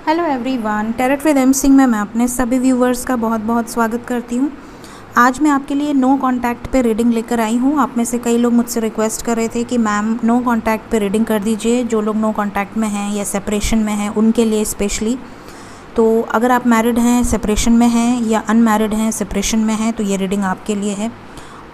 Hello everyone, tarot with M Singh में मैं अपने सभी व्यूवर्स का बहुत बहुत स्वागत करती हूँ। आज मैं आपके लिए नो कांटेक्ट पे रीडिंग लेकर आई हूँ। आप में से कई लोग मुझसे रिक्वेस्ट कर रहे थे कि मैम नो कांटेक्ट पे रीडिंग कर दीजिए। जो लोग नो कांटेक्ट में हैं या सेपरेशन में हैं उनके लिए स्पेशली। तो अगर आप मैरिड हैं, सेपरेशन में हैं या अनमैरिड हैं, सेपरेशन में हैं, तो ये रीडिंग आपके लिए है।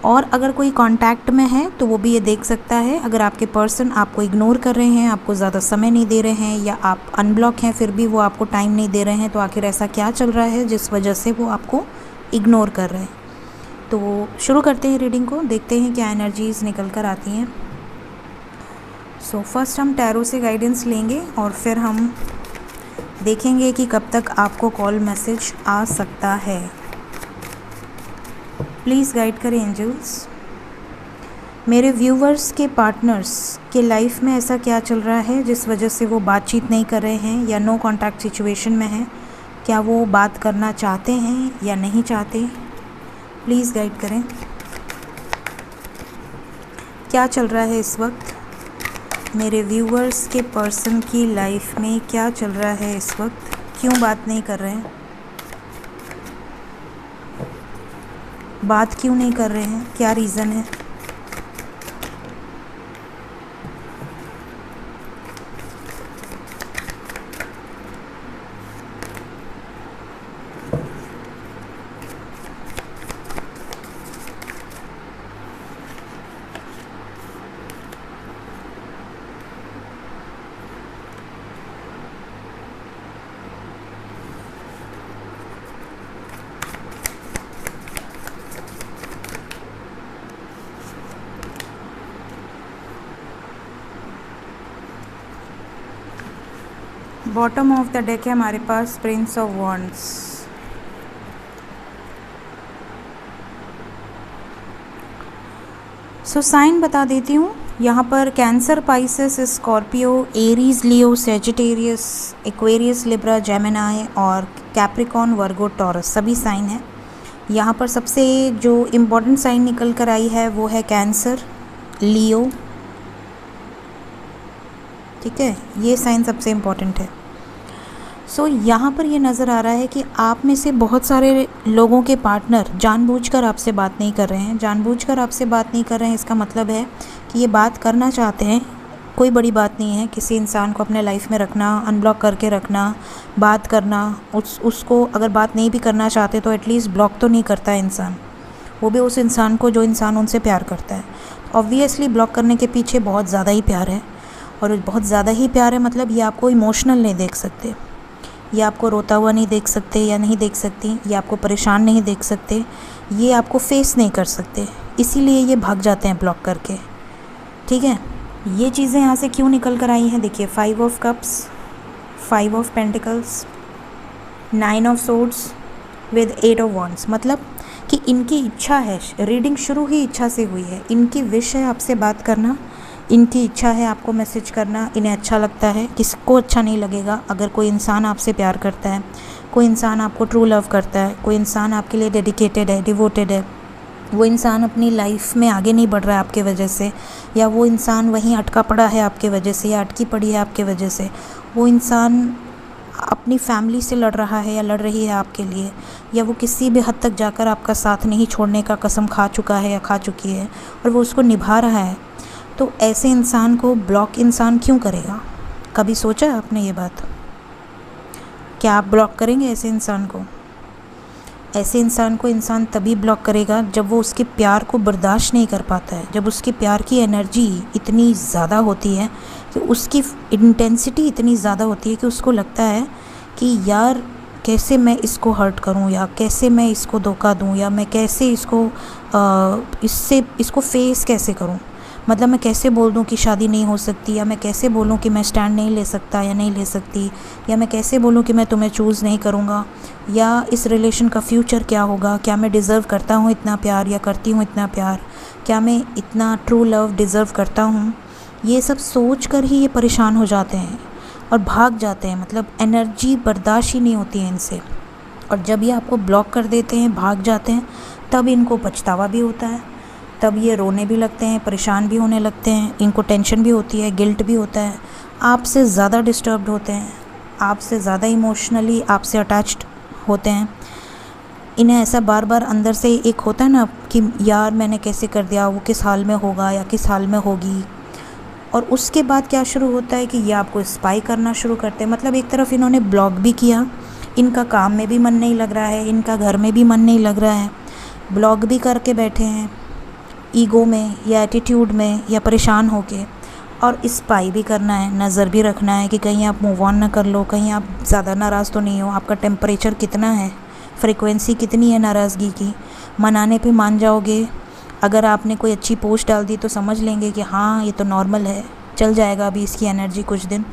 और अगर कोई कांटेक्ट में है तो वो भी ये देख सकता है। अगर आपके पर्सन आपको इग्नोर कर रहे हैं, आपको ज़्यादा समय नहीं दे रहे हैं, या आप अनब्लॉक हैं फिर भी वो आपको टाइम नहीं दे रहे हैं, तो आखिर ऐसा क्या चल रहा है जिस वजह से वो आपको इग्नोर कर रहे हैं। तो शुरू करते हैं रीडिंग को, देखते हैं क्या एनर्जीज़ निकल कर आती हैं। सो फर्स्ट हम टैरो से गाइडेंस लेंगे और फिर हम देखेंगे कि कब तक आपको कॉल मैसेज आ सकता है। प्लीज़ गाइड करें एंजल्स। मेरे व्यूवर्स के पार्टनर्स के लाइफ में ऐसा क्या चल रहा है जिस वजह से वो बातचीत नहीं कर रहे हैं या नो कांटेक्ट सिचुएशन में हैं। क्या वो बात करना चाहते हैं या नहीं चाहते? प्लीज़ गाइड करें। क्या चल रहा है इस वक्त मेरे व्यूवर्स के पर्सन की लाइफ में? क्या चल रहा है इस वक्त? क्यों बात नहीं कर रहे हैं? बात क्यों नहीं कर रहे हैं? क्या रीज़न है? बॉटम ऑफ द डेक है हमारे पास Prince of Wands. So sign बता देती हूँ यहाँ पर। Cancer, Pisces, Scorpio, Aries, Leo, Sagittarius, Aquarius, Libra, Gemini और कैप्रिकॉन, वर्गो, टॉरस सभी साइन हैं। यहाँ पर सबसे जो इम्पोर्टेंट साइन निकल कर आई है वो है कैंसर, लियो। ठीक है, ये साइन सबसे इम्पॉर्टेंट है। सो यहाँ पर ये नज़र आ रहा है कि आप में से बहुत सारे लोगों के पार्टनर जानबूझकर आपसे बात नहीं कर रहे हैं। जानबूझकर आपसे बात नहीं कर रहे हैं, इसका मतलब है कि ये बात करना चाहते हैं। कोई बड़ी बात नहीं है किसी इंसान को अपने लाइफ में रखना, अनब्लॉक करके रखना, बात करना। उसको अगर बात नहीं भी करना चाहते तो एटलीस्ट ब्लॉक तो नहीं करता है इंसान, वो भी उस इंसान को जो इंसान उनसे प्यार करता है। ऑब्वियसली ब्लॉक करने के पीछे बहुत ज़्यादा ही प्यार है, और बहुत ज़्यादा ही प्यार है मतलब ये आपको इमोशनल नहीं देख सकते, ये आपको रोता हुआ नहीं देख सकते या नहीं देख सकती, ये आपको परेशान नहीं देख सकते, ये आपको फेस नहीं कर सकते, इसीलिए ये भाग जाते हैं ब्लॉक करके। ठीक है, ये चीज़ें यहाँ से क्यों निकल कर आई हैं देखिए। 5 of cups, 5 of pentacles, 9 of swords with 8 of wands. मतलब कि इनकी इच्छा है, रीडिंग शुरू ही इच्छा से हुई है। इनकी विश है आपसे बात करना, इनकी इच्छा है आपको मैसेज करना। इन्हें अच्छा लगता है, किसको अच्छा नहीं लगेगा अगर कोई इंसान आपसे प्यार करता है, कोई इंसान आपको ट्रू लव करता है, कोई इंसान आपके लिए डेडिकेटेड है, डिवोटेड है। वो इंसान अपनी लाइफ में आगे नहीं बढ़ रहा है आपके वजह से, या वो इंसान वहीं अटका पड़ा है आपके वजह से, या अटकी पड़ी है आपके वजह से। वो इंसान अपनी फैमिली से लड़ रहा है या लड़ रही है आपके लिए, या वो किसी भी हद तक जाकर आपका साथ नहीं छोड़ने का कसम खा चुका है या खा चुकी है, और वो उसको निभा रहा है। तो ऐसे इंसान को ब्लॉक इंसान क्यों करेगा? कभी सोचा है आपने ये बात? क्या आप ब्लॉक करेंगे ऐसे इंसान को? ऐसे इंसान को इंसान तभी ब्लॉक करेगा जब वो उसके प्यार को बर्दाश्त नहीं कर पाता है, जब उसके प्यार की एनर्जी इतनी ज़्यादा होती है कि उसकी इंटेंसिटी इतनी ज़्यादा होती है कि उसको लगता है कि यार कैसे मैं इसको हर्ट करूं, या कैसे मैं इसको धोखा दूं, या मैं कैसे इसको फेस कैसे करूं। मतलब मैं कैसे बोल दूं कि शादी नहीं हो सकती, या मैं कैसे बोलूं कि मैं स्टैंड नहीं ले सकता या नहीं ले सकती, या मैं कैसे बोलूं कि मैं तुम्हें चूज़ नहीं करूंगा, या इस रिलेशन का फ्यूचर क्या होगा, क्या मैं डिज़र्व करता हूं इतना प्यार या करती हूं इतना प्यार, क्या मैं इतना ट्रू लव डिज़र्व करता हूं। ये सब सोच कर ही ये परेशान हो जाते हैं और भाग जाते हैं। मतलब एनर्जी बर्दाश्त ही नहीं होती है इनसे, और जब ये आपको ब्लॉक कर देते हैं, भाग जाते हैं, तब इनको पछतावा भी होता है, तब ये रोने भी लगते हैं, परेशान भी होने लगते हैं, इनको टेंशन भी होती है, गिल्ट भी होता है, आपसे ज़्यादा डिस्टर्ब्ड होते हैं। आपसे ज़्यादा इमोशनली आपसे अटैच्ड होते हैं। इन्हें ऐसा बार बार अंदर से एक होता है ना कि यार मैंने कैसे कर दिया, वो किस हाल में होगा या किस हाल में होगी। और उसके बाद क्या शुरू होता है कि ये आपको स्पाई करना शुरू करते हैं। मतलब एक तरफ इन्होंने ब्लॉक भी किया, इनका काम में भी मन नहीं लग रहा है, इनका घर में भी मन नहीं लग रहा है, ब्लॉक भी करके बैठे हैं ईगो में या एटीट्यूड में या परेशान होके, और स्पाई भी करना है, नज़र भी रखना है कि कहीं आप मूव ऑन ना कर लो, कहीं आप ज़्यादा नाराज़ तो नहीं हो, आपका टेम्परेचर कितना है, फ्रीक्वेंसी कितनी है नाराज़गी की। मनाने पे मान जाओगे, अगर आपने कोई अच्छी पोस्ट डाल दी तो समझ लेंगे कि हाँ ये तो नॉर्मल है, चल जाएगा अभी इसकी एनर्जी कुछ दिन।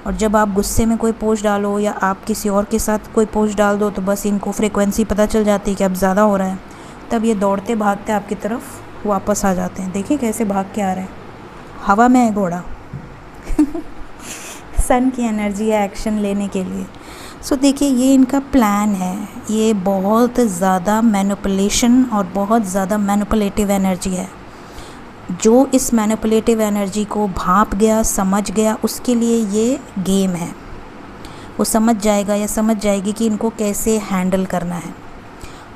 और जब आप गुस्से में कोई पोस्ट डालो या आप किसी और के साथ कोई पोस्ट डाल दो तो बस इनको फ्रीक्वेंसी पता चल जाती है कि अब ज़्यादा हो रहा है, तब ये दौड़ते भागते आपकी तरफ वापस आ जाते हैं। देखिए कैसे भाग के आ रहे हैं, हवा में है घोड़ा सन की एनर्जी है एक्शन लेने के लिए। सो देखिए ये इनका प्लान है, ये बहुत ज़्यादा मैनिपुलेशन और बहुत ज़्यादा मैनिपुलेटिव एनर्जी है। जो इस मैनिपुलेटिव एनर्जी को भांप गया, समझ गया, उसके लिए ये गेम है। वो समझ जाएगा या समझ जाएगी कि इनको कैसे हैंडल करना है।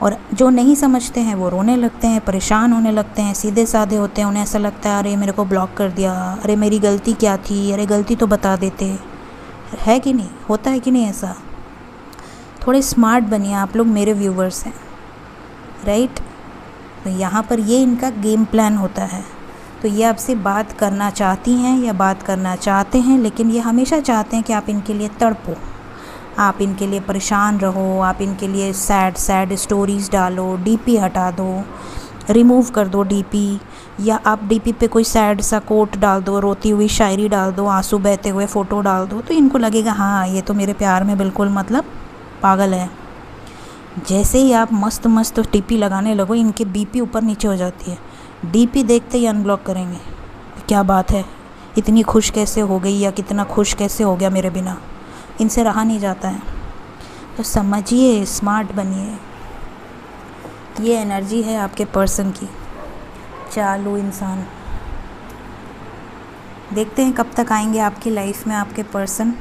और जो नहीं समझते हैं वो रोने लगते हैं, परेशान होने लगते हैं, सीधे साधे होते हैं। उन्हें ऐसा लगता है अरे मेरे को ब्लॉक कर दिया, अरे मेरी गलती क्या थी, अरे गलती तो बता देते। है कि नहीं, होता है कि नहीं ऐसा? थोड़े स्मार्ट बनिए आप लोग, मेरे व्यूवर्स हैं, राइट। तो यहाँ पर ये इनका गेम प्लान होता है। तो ये आपसे बात करना चाहती हैं या बात करना चाहते हैं, लेकिन ये हमेशा चाहते हैं कि आप इनके लिए तड़पो, आप इनके लिए परेशान रहो, आप इनके लिए सैड स्टोरीज़ डालो, डीपी हटा दो, रिमूव कर दो डीपी, या आप डीपी पे कोई सैड सा कोट डाल दो, रोती हुई शायरी डाल दो, आंसू बहते हुए फ़ोटो डाल दो, तो इनको लगेगा हाँ ये तो मेरे प्यार में बिल्कुल मतलब पागल है। जैसे ही आप मस्त मस्त डीपी लगाने लगो, इनके बीपी ऊपर नीचे हो जाती है। डीपी देखते ही अनब्लॉक करेंगे, क्या बात है, इतनी खुश कैसे हो गई, या कितना खुश कैसे हो गया मेरे बिना, इनसे रहा नहीं जाता है। तो समझिए, स्मार्ट बनिए। ये एनर्जी है आपके पर्सन की, चालू इंसान। देखते हैं कब तक आएंगे आपकी लाइफ में आपके पर्सन।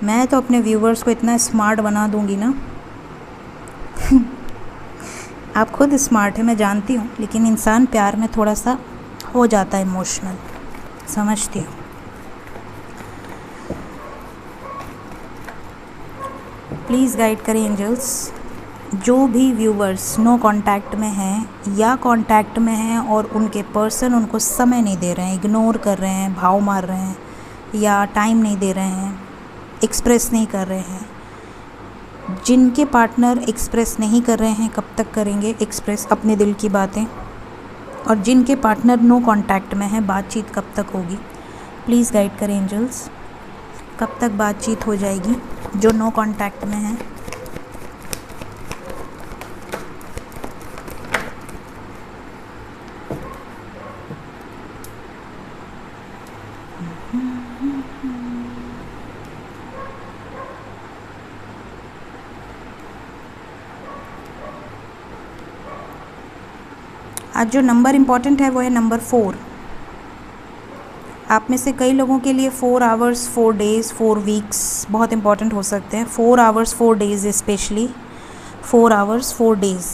मैं तो अपने व्यूवर्स को इतना स्मार्ट बना दूंगी ना आप खुद स्मार्ट है मैं जानती हूँ, लेकिन इंसान प्यार में थोड़ा सा हो जाता है इमोशनल, समझती हूँ। प्लीज़ गाइड करें एंजल्स। जो भी व्यूवर्स नो कांटेक्ट में हैं या कांटेक्ट में हैं और उनके पर्सन उनको समय नहीं दे रहे हैं, इग्नोर कर रहे हैं, भाव मार रहे हैं, या टाइम नहीं दे रहे हैं, एक्सप्रेस नहीं कर रहे हैं, जिनके पार्टनर एक्सप्रेस नहीं कर रहे हैं, कब तक करेंगे एक्सप्रेस अपने दिल की बातें, और जिनके पार्टनर नो कांटेक्ट में हैं, बातचीत कब तक होगी? प्लीज़ गाइड करें एंजल्स, कब तक बातचीत हो जाएगी जो नो कांटेक्ट में हैं? आज जो नंबर इम्पॉर्टेंट है वो है नंबर 4। आप में से कई लोगों के लिए 4 आवर्स 4 डेज़ 4 वीक्स बहुत इंपॉर्टेंट हो सकते हैं। 4 hours 4 days, specially 4 hours 4 days.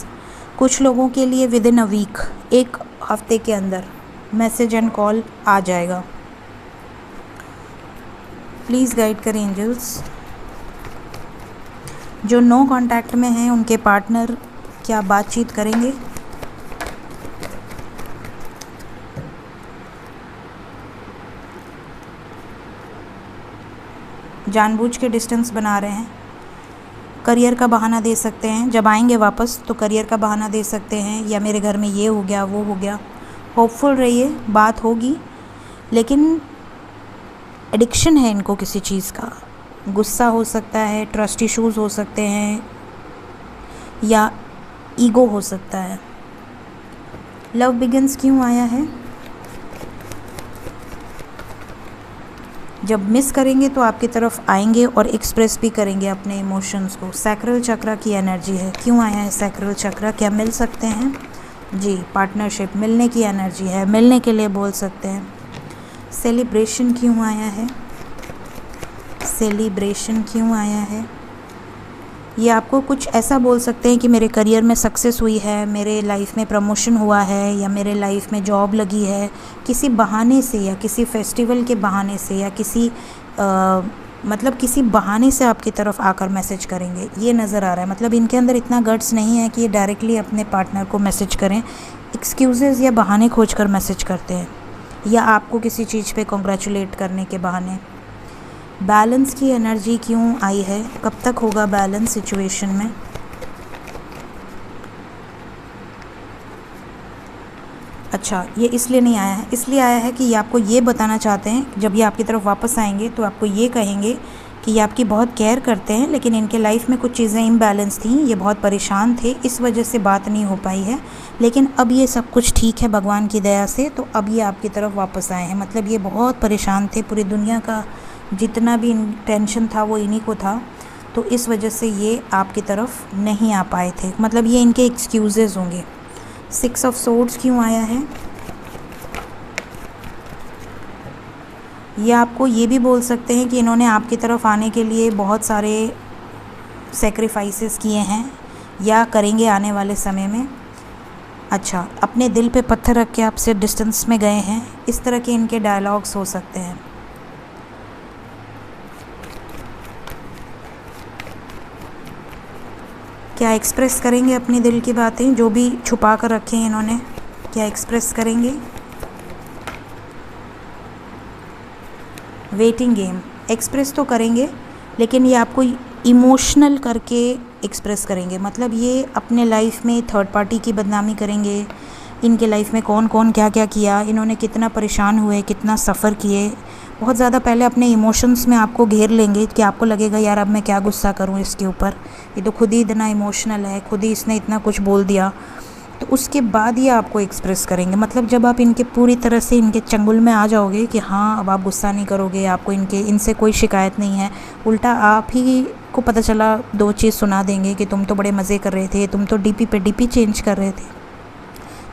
कुछ लोगों के लिए विद इन अ वीक, एक हफ्ते के अंदर मैसेज एंड कॉल आ जाएगा। प्लीज़ गाइड करें एंजल्स। जो नो कांटेक्ट में हैं उनके पार्टनर क्या बातचीत करेंगे? जानबूझ के डिस्टेंस बना रहे हैं, करियर का बहाना दे सकते हैं, जब आएंगे वापस तो करियर का बहाना दे सकते हैं, या मेरे घर में ये हो गया वो हो गया। होपफुल रहिए, बात होगी, लेकिन एडिक्शन है इनको किसी चीज़ का। गुस्सा हो सकता है, ट्रस्ट इश्यूज़ हो सकते हैं, या ईगो हो सकता है। लव बिगिंस क्यों आया है? जब मिस करेंगे तो आपकी तरफ आएंगे और एक्सप्रेस भी करेंगे अपने इमोशंस को। सैक्रल चक्र की एनर्जी है। क्यों आया है सैक्रल चक्र? क्या मिल सकते हैं? जी, पार्टनरशिप, मिलने की एनर्जी है, मिलने के लिए बोल सकते हैं। सेलिब्रेशन क्यों आया है? सेलिब्रेशन क्यों आया है? ये आपको कुछ ऐसा बोल सकते हैं कि मेरे करियर में सक्सेस हुई है, मेरे लाइफ में प्रमोशन हुआ है, या मेरे लाइफ में जॉब लगी है, किसी बहाने से या किसी फेस्टिवल के बहाने से या किसी मतलब किसी बहाने से आपकी तरफ आकर मैसेज करेंगे, ये नज़र आ रहा है। मतलब इनके अंदर इतना गट्स नहीं है कि ये डायरेक्टली अपने पार्टनर को मैसेज करें, एक्सक्यूज़ेज़ या बहाने खोज कर मैसेज करते हैं, या आपको किसी चीज़ पे कॉन्ग्रेचुलेट करने के बहाने। बैलेंस की एनर्जी क्यों आई है? कब तक होगा बैलेंस सिचुएशन में? अच्छा, ये इसलिए नहीं आया है, इसलिए आया है कि ये आपको ये बताना चाहते हैं, जब ये आपकी तरफ वापस आएंगे तो आपको ये कहेंगे कि ये आपकी बहुत केयर करते हैं, लेकिन इनके लाइफ में कुछ चीज़ें इम्बैलेंस थी, ये बहुत परेशान थे, इस वजह से बात नहीं हो पाई है, लेकिन अब ये सब कुछ ठीक है भगवान की दया से, तो अब ये आपकी तरफ वापस आए हैं। मतलब ये बहुत परेशान थे, पूरी दुनिया का जितना भी टेंशन था वो इन्हीं को था, तो इस वजह से ये आपकी तरफ नहीं आ पाए थे। मतलब ये इनके एक्सक्यूज़ेज़ होंगे। 6 ऑफ सोर्ड्स क्यों आया है? ये आपको ये भी बोल सकते हैं कि इन्होंने आपकी तरफ आने के लिए बहुत सारे सेक्रीफाइसेस किए हैं या करेंगे आने वाले समय में। अच्छा, अपने दिल पे पत्थर रख के आपसे डिस्टेंस में गए हैं, इस तरह के इनके डायलॉग्स हो सकते हैं। क्या एक्सप्रेस करेंगे अपनी दिल की बातें, जो भी छुपा कर रखे हैं इन्होंने, क्या एक्सप्रेस करेंगे? वेटिंग गेम, एक्सप्रेस तो करेंगे, लेकिन ये आपको इमोशनल करके एक्सप्रेस करेंगे। मतलब ये अपने लाइफ में थर्ड पार्टी की बदनामी करेंगे, इनके लाइफ में कौन कौन क्या क्या किया, इन्होंने कितना परेशान हुए, कितना सफ़र किए, बहुत ज़्यादा पहले अपने इमोशंस में आपको घेर लेंगे कि आपको लगेगा यार अब मैं क्या गुस्सा करूँ इसके ऊपर, ये तो खुद ही इतना इमोशनल है, खुद ही इसने इतना कुछ बोल दिया, तो उसके बाद ये आपको एक्सप्रेस करेंगे। मतलब जब आप इनके पूरी तरह से इनके चंगुल में आ जाओगे कि हाँ अब आप गुस्सा नहीं करोगे, आपको इनसे कोई शिकायत नहीं है, उल्टा आप ही को पता चला 2 चीज़ सुना देंगे कि तुम तो बड़े मज़े कर रहे थे, तुम तो डीपी पे डीपी चेंज कर रहे थे,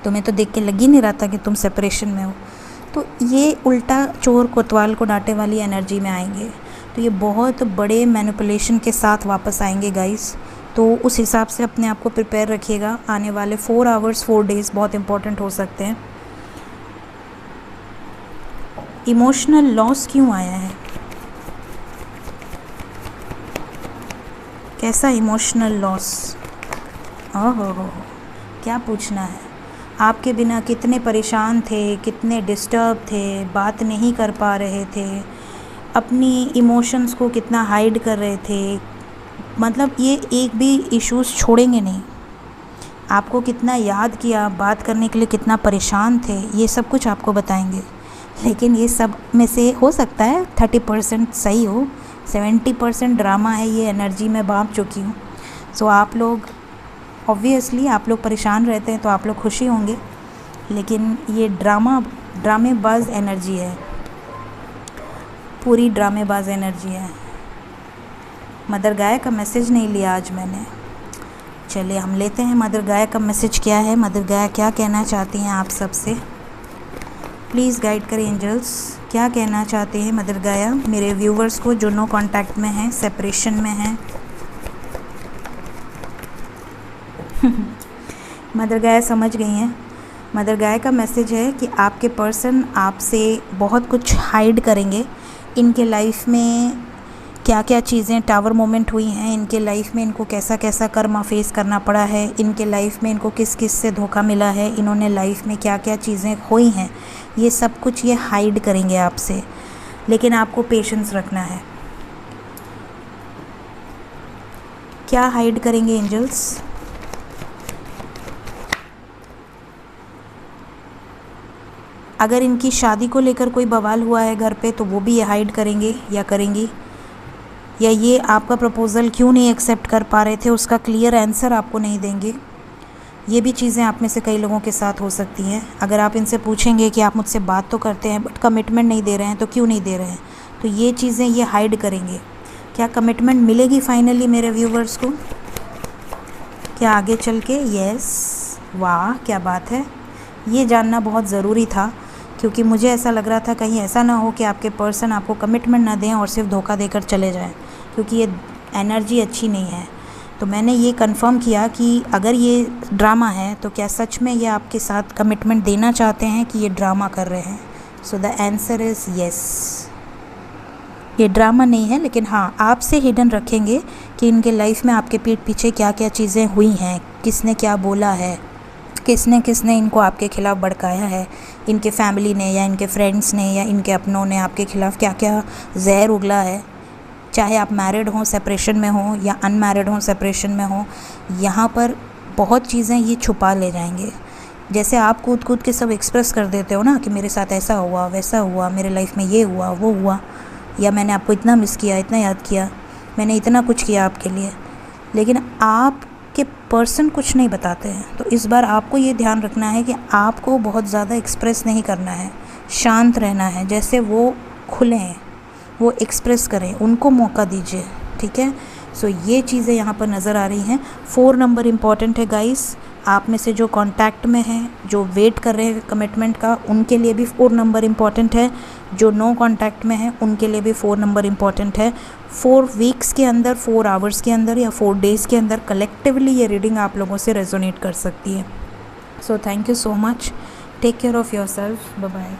तुम्हें तो देख के लग ही नहीं रहा था कि तुम सेपरेशन में हो। तो ये उल्टा चोर कोतवाल को डांटे वाली एनर्जी में आएंगे, तो ये बहुत बड़े मैनिपुलेशन के साथ वापस आएंगे गाइस। तो उस हिसाब से अपने आप को प्रिपेयर रखिएगा। आने वाले 4 आवर्स 4 डेज़ बहुत इंपॉर्टेंट हो सकते हैं। इमोशनल लॉस क्यों आया है? कैसा इमोशनल लॉस? ओहो, क्या पूछना है? आपके बिना कितने परेशान थे, कितने डिस्टर्ब थे, बात नहीं कर पा रहे थे, अपनी इमोशंस को कितना हाइड कर रहे थे। मतलब ये एक भी इश्यूज़ छोड़ेंगे नहीं, आपको कितना याद किया, बात करने के लिए कितना परेशान थे, ये सब कुछ आपको बताएंगे। लेकिन ये सब में से हो सकता है 30% सही हो, 70% ड्रामा है, ये एनर्जी में बांट चुकी हूँ। सो आप लोग ऑब्वियसली आप लोग परेशान रहते हैं तो आप लोग खुशी होंगे, लेकिन ये ड्रामेबाज एनर्जी है, पूरी ड्रामेबाज एनर्जी है। मदर गाय का मैसेज नहीं लिया आज मैंने, चलिए हम लेते हैं मदर गाय का मैसेज क्या है। मदर गाय क्या कहना चाहती हैं आप सबसे? प्लीज़ गाइड करें एंजल्स, क्या कहना चाहते हैं मदर गाया मेरे व्यूवर्स को जो नो कांटेक्ट में हैं, सेपरेशन में हैं। मदर गाय समझ गई हैं। मदर गाय का मैसेज है कि आपके पर्सन आपसे बहुत कुछ हाइड करेंगे। इनके लाइफ में क्या क्या चीज़ें टावर मोमेंट हुई हैं, इनके लाइफ में इनको कैसा कैसा कर्मा फेस करना पड़ा है, इनके लाइफ में इनको किस किस से धोखा मिला है, इन्होंने लाइफ में क्या क्या चीज़ें खोई हैं, ये सब कुछ ये हाइड करेंगे आपसे, लेकिन आपको पेशेंस रखना है। क्या हाइड करेंगे एंजल्स? अगर इनकी शादी को लेकर कोई बवाल हुआ है घर पे तो वो भी ये हाइड करेंगे या करेंगी, या ये आपका प्रपोज़ल क्यों नहीं एक्सेप्ट कर पा रहे थे उसका क्लियर आंसर आपको नहीं देंगे। ये भी चीज़ें आप में से कई लोगों के साथ हो सकती हैं। अगर आप इनसे पूछेंगे कि आप मुझसे बात तो करते हैं बट कमिटमेंट नहीं दे रहे हैं, तो क्यों नहीं दे रहे हैं, तो ये चीज़ें ये हाइड करेंगे। क्या कमिटमेंट मिलेगी फाइनली मेरे व्यूवर्स को? क्या आगे चल के? यस, वाह क्या बात है, ये जानना बहुत ज़रूरी था क्योंकि मुझे ऐसा लग रहा था कहीं ऐसा ना हो कि आपके पर्सन आपको कमिटमेंट ना दें और सिर्फ धोखा देकर चले जाएं, क्योंकि ये एनर्जी अच्छी नहीं है। तो मैंने ये कंफर्म किया कि अगर ये ड्रामा है तो क्या सच में ये आपके साथ कमिटमेंट देना चाहते हैं कि ये ड्रामा कर रहे हैं। So the answer is yes, ये ड्रामा नहीं है, लेकिन हाँ आपसे हिडन रखेंगे कि इनके लाइफ में आपके पीठ पीछे क्या क्या चीज़ें हुई हैं, किसने क्या बोला है, किसने किसने इनको आपके ख़िलाफ़ भड़काया है, इनके फैमिली ने या इनके फ्रेंड्स ने या इनके अपनों ने आपके ख़िलाफ़ क्या क्या जहर उगला है। चाहे आप मैरिड हों सेपरेशन में हों या अनमैरिड हों सेपरेशन में हों, यहाँ पर बहुत चीज़ें ये छुपा ले जाएंगे। जैसे आप कूद कूद के सब एक्सप्रेस कर देते हो ना कि मेरे साथ ऐसा हुआ वैसा हुआ, मेरे लाइफ में ये हुआ वो हुआ, या मैंने आपको इतना मिस किया, इतना याद किया, मैंने इतना कुछ किया आपके लिए, लेकिन आपके पर्सन कुछ नहीं बताते हैं। तो इस बार आपको ये ध्यान रखना है कि आपको बहुत ज़्यादा एक्सप्रेस नहीं करना है, शांत रहना है। जैसे वो खुलें, वो एक्सप्रेस करें, उनको मौका दीजिए, ठीक है। सो ये चीज़ें यहाँ पर नज़र आ रही हैं। 4 नंबर इम्पॉर्टेंट है गाइस। आप में से जो कांटेक्ट में हैं, जो वेट कर रहे हैं कमिटमेंट का, उनके लिए भी 4 नंबर इम्पॉर्टेंट है। जो नो कांटेक्ट में हैं उनके लिए भी 4 नंबर इम्पॉर्टेंट है। 4 वीक्स के अंदर, 4 आवर्स के अंदर या 4 डेज़ के अंदर कलेक्टिवली ये रीडिंग आप लोगों से रेजोनेट कर सकती है। So thank you so much, take care of yourself, bye bye.